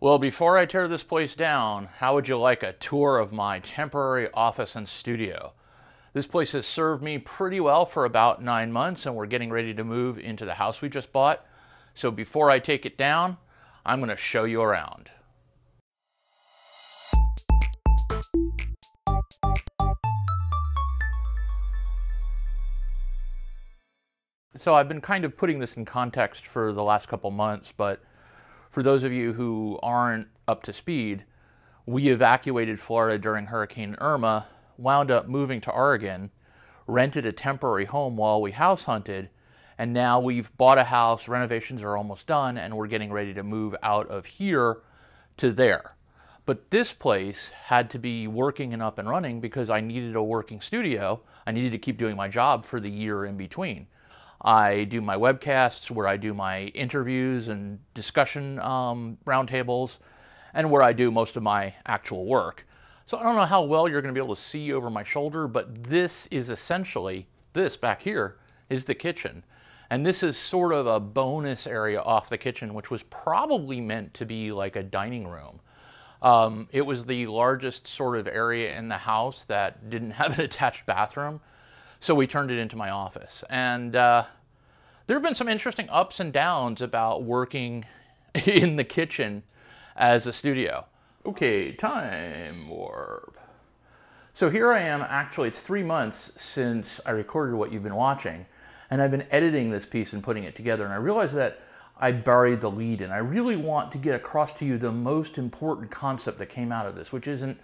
Well, before I tear this place down, how would you like a tour of my temporary office and studio? This place has served me pretty well for about 9 months, and we're getting ready to move into the house we just bought. So before I take it down, I'm going to show you around. So I've been kind of putting this in context for the last couple months, but for those of you who aren't up to speed, we evacuated Florida during Hurricane Irma, wound up moving to Oregon, rented a temporary home while we house hunted, and now we've bought a house, renovations are almost done, and we're getting ready to move out of here to there. But this place had to be working and up and running because I needed a working studio. I needed to keep doing my job for the year in between. I do my webcasts where I do my interviews and discussion roundtables, and where I do most of my actual work. So I don't know how well you're going to be able to see over my shoulder, but this is essentially, this back here is the kitchen. And this is sort of a bonus area off the kitchen, which was probably meant to be like a dining room. It was the largest sort of area in the house that didn't have an attached bathroom. So we turned it into my office. And there have been some interesting ups and downs about working in the kitchen as a studio. Okay, time warp. So here I am, actually it's 3 months since I recorded what you've been watching, and I've been editing this piece and putting it together, and I realized that I buried the lead, and I really want to get across to you the most important concept that came out of this, which isn't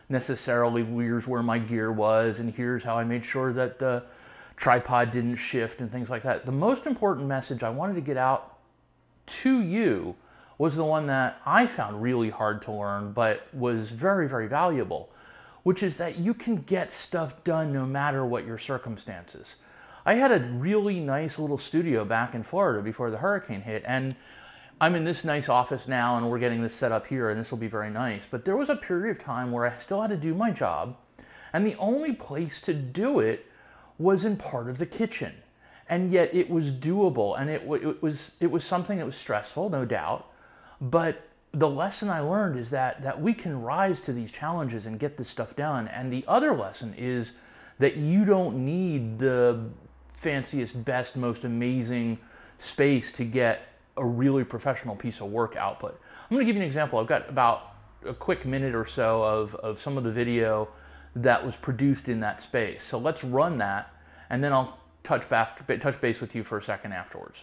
necessarily here's where my gear was and here's how I made sure that the tripod didn't shift and things like that. The most important message I wanted to get out to you was the one that I found really hard to learn but was very, very valuable, which is that you can get stuff done no matter what your circumstances. I had a really nice little studio back in Florida before the hurricane hit, and I'm in this nice office now, and we're getting this set up here, and this will be very nice. But there was a period of time where I still had to do my job, and the only place to do it was in part of the kitchen. And yet it was doable, and it was something that was stressful, no doubt. But the lesson I learned is that we can rise to these challenges and get this stuff done. And the other lesson is that you don't need the fanciest, best, most amazing space to get a really professional piece of work output. I'm going to give you an example. I've got about a quick minute or so of some of the video that was produced in that space. So let's run that, and then I'll touch base with you for a second afterwards.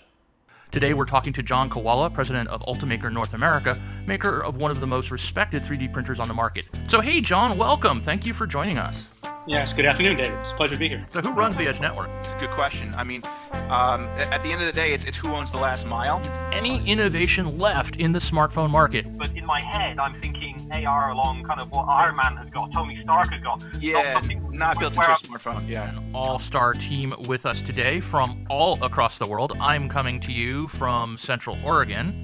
Today we're talking to John Koala, president of Ultimaker North America, maker of one of the most respected 3D printers on the market. So hey John, welcome. Thank you for joining us. Yes, good afternoon, David. It's a pleasure to be here. So who runs the Edge Network? It's a good question. I mean, at the end of the day, it's who owns the last mile. Any innovation left in the smartphone market? But in my head, I'm thinking AR along kind of what Iron Man has got, Tony Stark has got. Yeah, not built into a smartphone. Yeah. An all-star team with us today from all across the world. I'm coming to you from Central Oregon.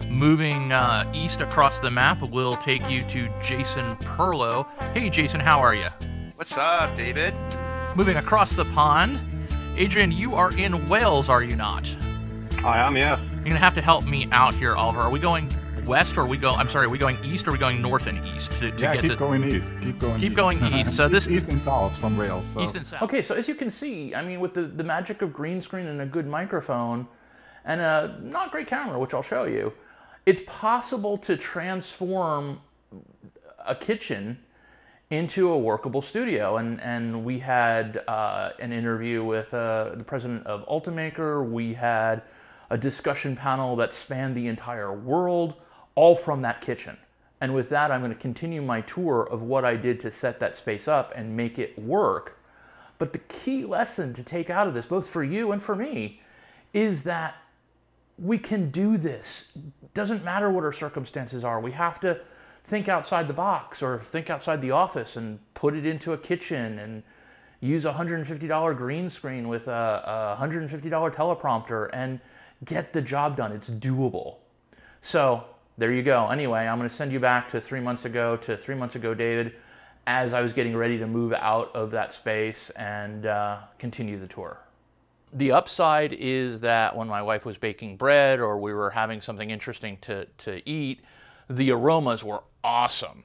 Moving east across the map, we'll take you to Jason Perlow. Hey, Jason, how are you? What's up, David? Moving across the pond, Adrian, you are in Wales, are you not? I am, yes. You're gonna have to help me out here, Oliver. Are we going west, or are we going east, or are we going north and east to get keep going east. Keep going east. So this east and south from Wales. So. East and south. Okay, so as you can see, I mean, with the magic of green screen and a good microphone and a not great camera, which I'll show you, it's possible to transform a kitchen into a workable studio. And we had an interview with the president of Ultimaker. We had a discussion panel that spanned the entire world, all from that kitchen. And with that, I'm going to continue my tour of what I did to set that space up and make it work. But the key lesson to take out of this, both for you and for me, is that we can do this. Doesn't matter what our circumstances are. We have to think outside the box or think outside the office and put it into a kitchen and use a $150 green screen with a $150 teleprompter and get the job done. It's doable. So there you go. Anyway, I'm going to send you back to 3 months ago, David, as I was getting ready to move out of that space and continue the tour. The upside is that when my wife was baking bread or we were having something interesting to eat, the aromas were awesome.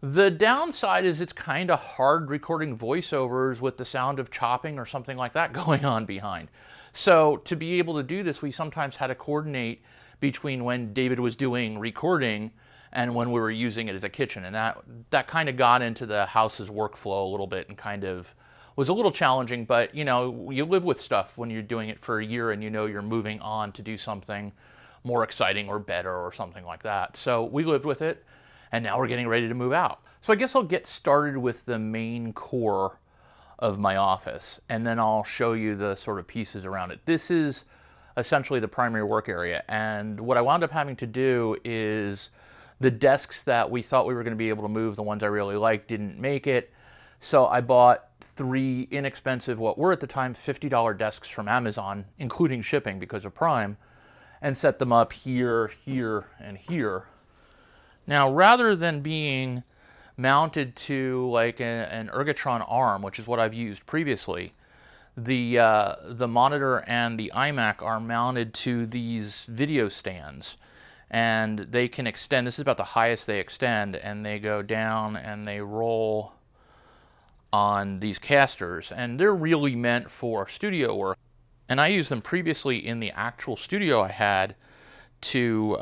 The downside is it's kind of hard recording voiceovers with the sound of chopping or something like that going on behind. So to be able to do this, we sometimes had to coordinate between when David was doing recording and when we were using it as a kitchen. And that kind of got into the house's workflow a little bit and kind of was a little challenging, but you know, you live with stuff when you're doing it for a year and you know you're moving on to do something more exciting or better or something like that. So we lived with it, and now we're getting ready to move out. So I guess I'll get started with the main core of my office, and then I'll show you the sort of pieces around it. This is essentially the primary work area, and what I wound up having to do is the desks that we thought we were going to be able to move, the ones I really liked, didn't make it. So I bought 3 inexpensive, what were at the time $50 desks from Amazon, including shipping because of Prime, and set them up here, here, and here. Now, rather than being mounted to like an Ergotron arm, which is what I've used previously, the monitor and the iMac are mounted to these video stands, and they can extend. This is about the highest they extend, and they go down and they roll on these casters, and they're really meant for studio work. And I used them previously in the actual studio I had to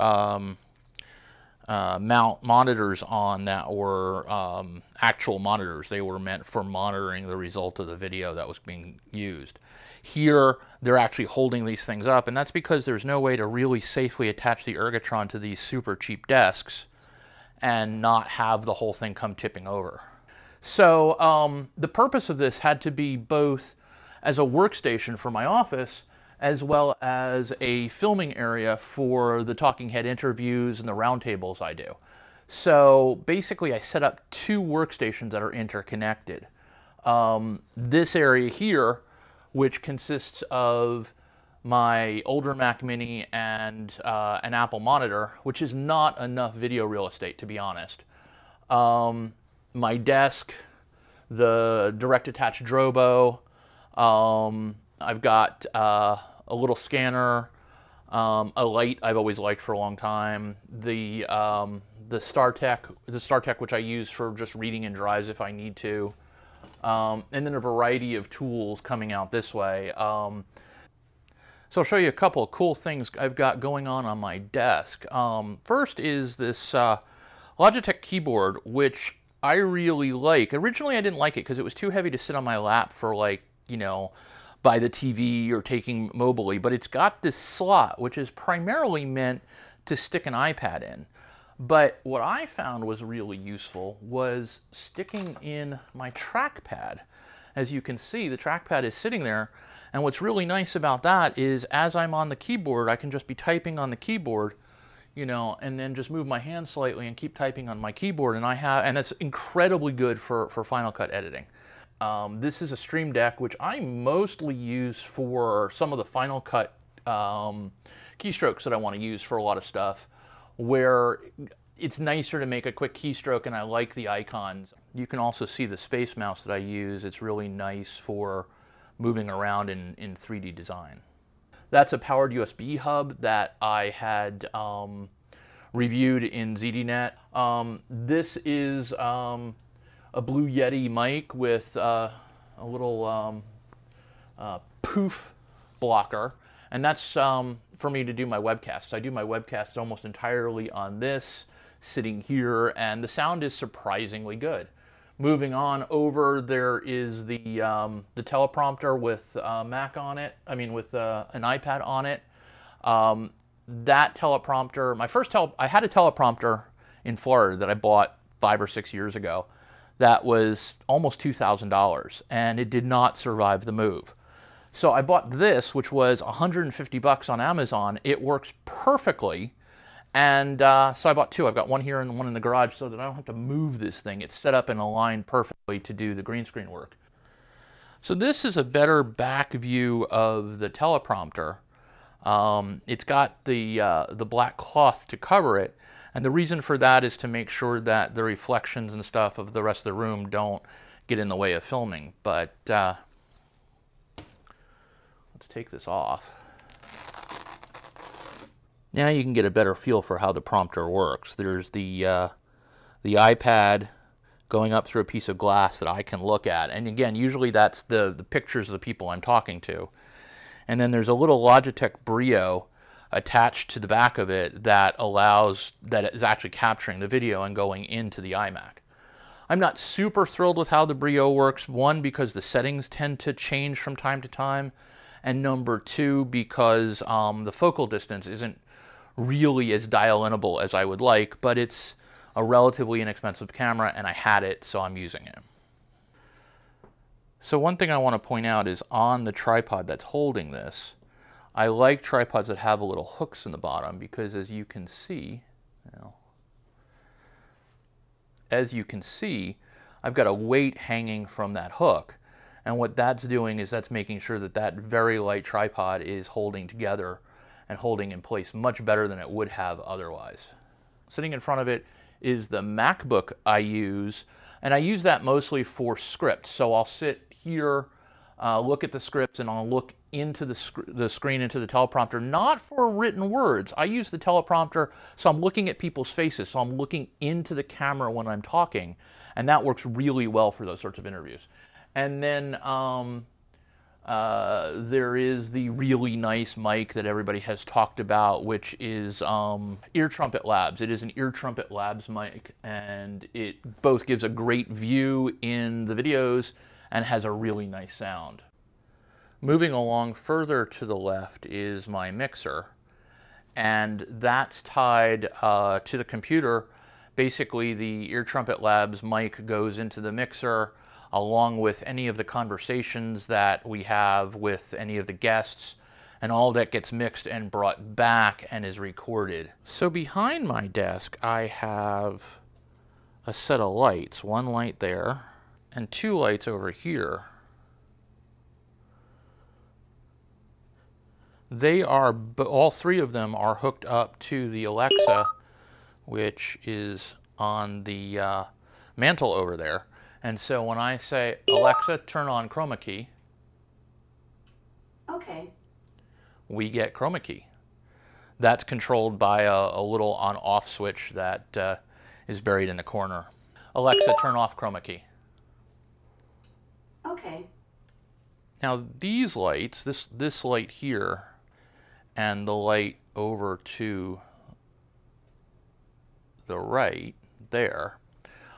mount monitors on that were actual monitors. They were meant for monitoring the result of the video that was being used. Here, they're actually holding these things up, and that's because there's no way to really safely attach the Ergotron to these super cheap desks and not have the whole thing come tipping over. So the purpose of this had to be both as a workstation for my office as well as a filming area for the talking head interviews and the roundtables I do. So basically I set up 2 workstations that are interconnected. This area here, which consists of my older Mac Mini and an Apple monitor, which is not enough video real estate, to be honest. My desk, the direct attached Drobo, I've got a little scanner, a light I've always liked for a long time, the StarTech, which I use for just reading in drives if I need to, and then a variety of tools coming out this way. So I'll show you a couple of cool things I've got going on my desk. First is this Logitech keyboard, which I really like. Originally I didn't like it because it was too heavy to sit on my lap for, like, you know, by the TV or taking mobily, but it's got this slot which is primarily meant to stick an iPad in. But what I found was really useful was sticking in my trackpad. As you can see, the trackpad is sitting there, and what's really nice about that is as I'm on the keyboard, I can just be typing on the keyboard, you know, and then just move my hand slightly and keep typing on my keyboard, and it's incredibly good for Final Cut editing. This is a Stream Deck, which I mostly use for some of the Final Cut keystrokes that I want to use for a lot of stuff, where it's nicer to make a quick keystroke and I like the icons. You can also see the SpaceMouse that I use. It's really nice for moving around in 3D design. That's a powered USB hub that I had reviewed in ZDNet. This is a blue Yeti mic with a little poof blocker, and that's for me to do my webcasts. I do my webcasts almost entirely on this, sitting here, and the sound is surprisingly good. Moving on over, there is the teleprompter with Mac on it. I mean, with an iPad on it. That teleprompter, I had a teleprompter in Florida that I bought 5 or 6 years ago. That was almost $2,000, and it did not survive the move. So I bought this, which was $150 on Amazon. It works perfectly, and so I bought 2. I've got one here and one in the garage so that I don't have to move this thing. It's set up and aligned perfectly to do the green screen work. So this is a better back view of the teleprompter. It's got the black cloth to cover it, and the reason for that is to make sure that the reflections and stuff of the rest of the room don't get in the way of filming. But let's take this off. Now you can get a better feel for how the prompter works. There's the iPad going up through a piece of glass that I can look at. And again, usually that's the pictures of the people I'm talking to. And then there's a little Logitech BRIO attached to the back of it that is actually capturing the video and going into the iMac. I'm not super thrilled with how the BRIO works. One, because the settings tend to change from time to time. And number two, because the focal distance isn't really as dial-inable as I would like, but it's a relatively inexpensive camera and I had it, so I'm using it. So one thing I want to point out is on the tripod that's holding this, I like tripods that have a little hooks in the bottom because as you can see, I've got a weight hanging from that hook. And what that's doing is that's making sure that that very light tripod is holding together and holding in place much better than it would have otherwise. Sitting in front of it is the MacBook I use, and I use that mostly for scripts. So I'll sit here, look at the scripts, and I'll look into the screen, into the teleprompter, not for written words. I use the teleprompter, so I'm looking at people's faces, so I'm looking into the camera when I'm talking, and that works really well for those sorts of interviews. And then there is the really nice mic that everybody has talked about, which is Ear Trumpet Labs. It is an Ear Trumpet Labs mic, and it both gives a great view in the videos and has a really nice sound. Moving along further to the left is my mixer, and that's tied to the computer. Basically, the Ear Trumpet Labs mic goes into the mixer along with any of the conversations that we have with any of the guests, and all that gets mixed and brought back and is recorded. So behind my desk, I have a set of lights, one light there and two lights over here. They are, all three of them are hooked up to the Alexa, which is on the mantle over there. And so when I say, Alexa, turn on chroma key, okay, we get chroma key. That's controlled by a little on-off switch that is buried in the corner. Alexa, turn off chroma key. okay. Now these lights, this light here and the light over to the right there,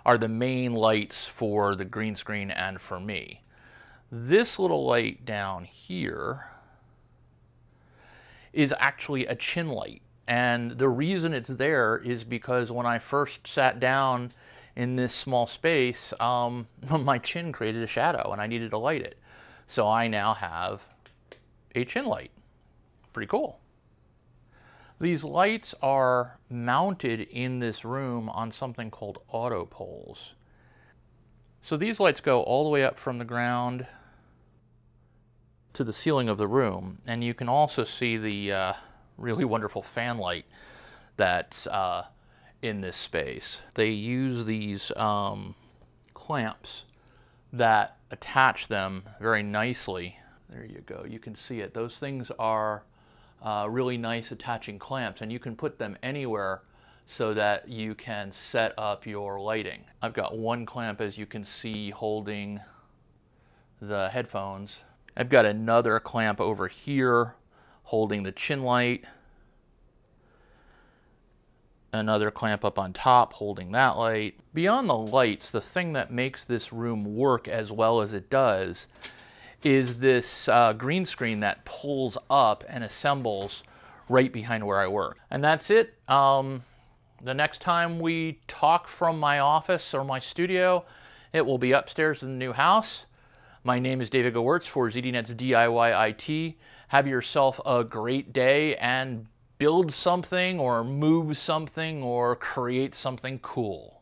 are the main lights for the green screen and for me. This little light down here is actually a chin light. And the reason it's there is because when I first sat down in this small space, my chin created a shadow and I needed to light it. So I now have a chin light. Pretty cool. These lights are mounted in this room on something called auto poles. So these lights go all the way up from the ground to the ceiling of the room. And you can also see the really wonderful fan light that's in this space. They use these clamps that attach them very nicely. There you go, you can see it. Those things are really nice attaching clamps, and you can put them anywhere so that you can set up your lighting. I've got one clamp, as you can see, holding the headphones. I've got another clamp over here holding the chin light. Another clamp up on top holding that light. Beyond the lights, the thing that makes this room work as well as it does is this green screen that pulls up and assembles right behind where I work. And that's it. The next time we talk from my office or my studio, it will be upstairs in the new house. My name is David Gewirtz for ZDNet's DIY IT. Have yourself a great day and build something or move something or create something cool.